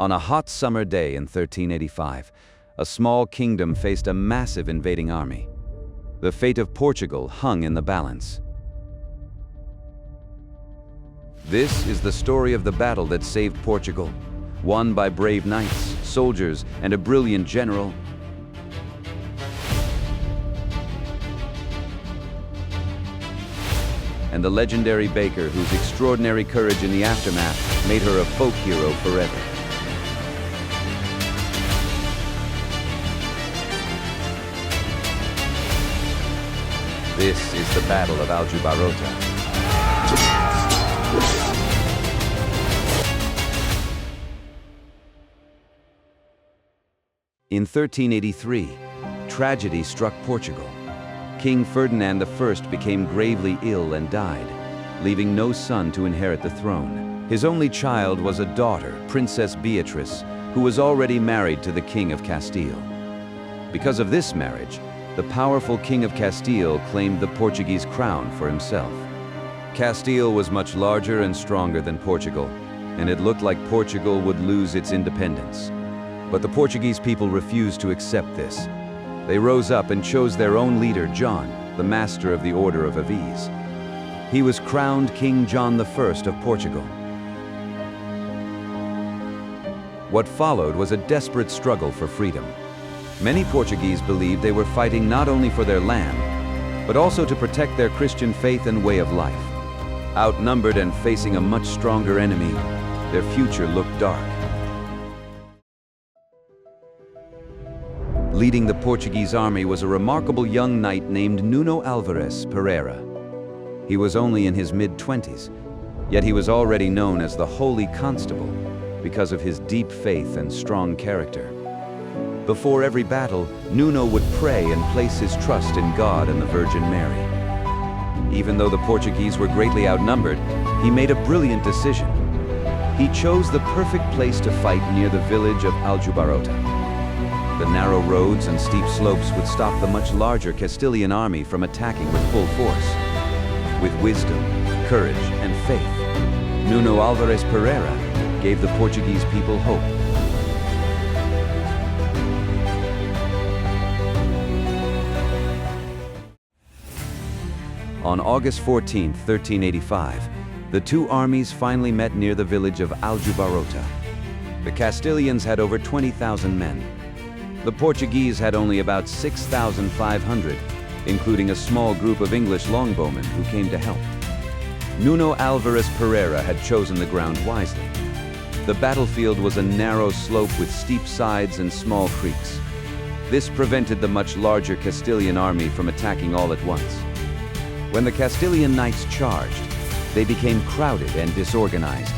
On a hot summer day in 1385, a small kingdom faced a massive invading army. The fate of Portugal hung in the balance. This is the story of the battle that saved Portugal, won by brave knights, soldiers, and a brilliant general. And the legendary baker whose extraordinary courage in the aftermath made her a folk hero forever. This is the Battle of Aljubarrota. In 1383, tragedy struck Portugal. King Ferdinand I became gravely ill and died, leaving no son to inherit the throne. His only child was a daughter, Princess Beatrice, who was already married to the King of Castile. Because of this marriage, the powerful King of Castile claimed the Portuguese crown for himself. Castile was much larger and stronger than Portugal, and it looked like Portugal would lose its independence. But the Portuguese people refused to accept this. They rose up and chose their own leader, John, the master of the Order of Aviz. He was crowned King John I of Portugal. What followed was a desperate struggle for freedom. Many Portuguese believed they were fighting not only for their land, but also to protect their Christian faith and way of life. Outnumbered and facing a much stronger enemy, their future looked dark. Leading the Portuguese army was a remarkable young knight named Nuno Álvares Pereira. He was only in his mid-20s, yet he was already known as the Holy Constable because of his deep faith and strong character. Before every battle, Nuno would pray and place his trust in God and the Virgin Mary. Even though the Portuguese were greatly outnumbered, he made a brilliant decision. He chose the perfect place to fight near the village of Aljubarrota. The narrow roads and steep slopes would stop the much larger Castilian army from attacking with full force. With wisdom, courage, and faith, Nuno Álvares Pereira gave the Portuguese people hope. On August 14, 1385, the two armies finally met near the village of Aljubarrota. The Castilians had over 20,000 men. The Portuguese had only about 6,500, including a small group of English longbowmen who came to help. Nuno Álvares Pereira had chosen the ground wisely. The battlefield was a narrow slope with steep sides and small creeks. This prevented the much larger Castilian army from attacking all at once. When the Castilian knights charged, they became crowded and disorganized.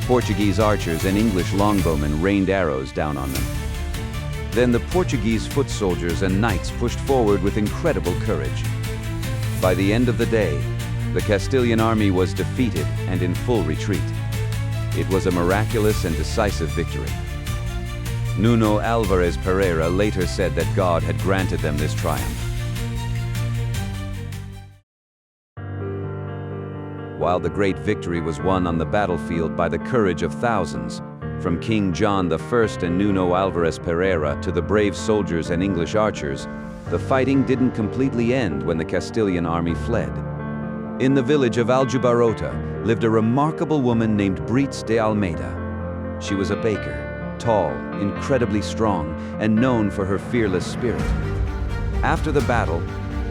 Portuguese archers and English longbowmen rained arrows down on them. Then the Portuguese foot soldiers and knights pushed forward with incredible courage. By the end of the day, the Castilian army was defeated and in full retreat. It was a miraculous and decisive victory. Nuno Álvares Pereira later said that God had granted them this triumph. While the great victory was won on the battlefield by the courage of thousands, from King John I and Nuno Álvares Pereira to the brave soldiers and English archers, the fighting didn't completely end when the Castilian army fled. In the village of Aljubarrota lived a remarkable woman named Brites de Almeida. She was a baker, tall, incredibly strong, and known for her fearless spirit. After the battle,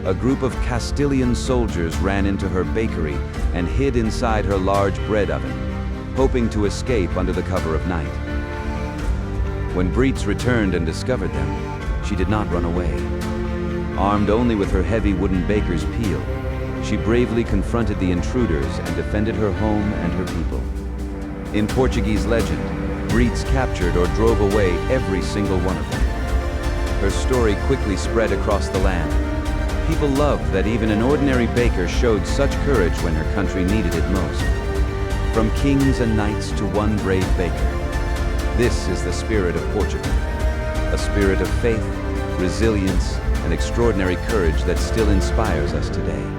a group of Castilian soldiers ran into her bakery and hid inside her large bread oven, hoping to escape under the cover of night. When Brites returned and discovered them, she did not run away. Armed only with her heavy wooden baker's peel, she bravely confronted the intruders and defended her home and her people. In Portuguese legend, Brites captured or drove away every single one of them. Her story quickly spread across the land. People loved that even an ordinary baker showed such courage when her country needed it most. From kings and knights to one brave baker. This is the spirit of Portugal. A spirit of faith, resilience, and extraordinary courage that still inspires us today.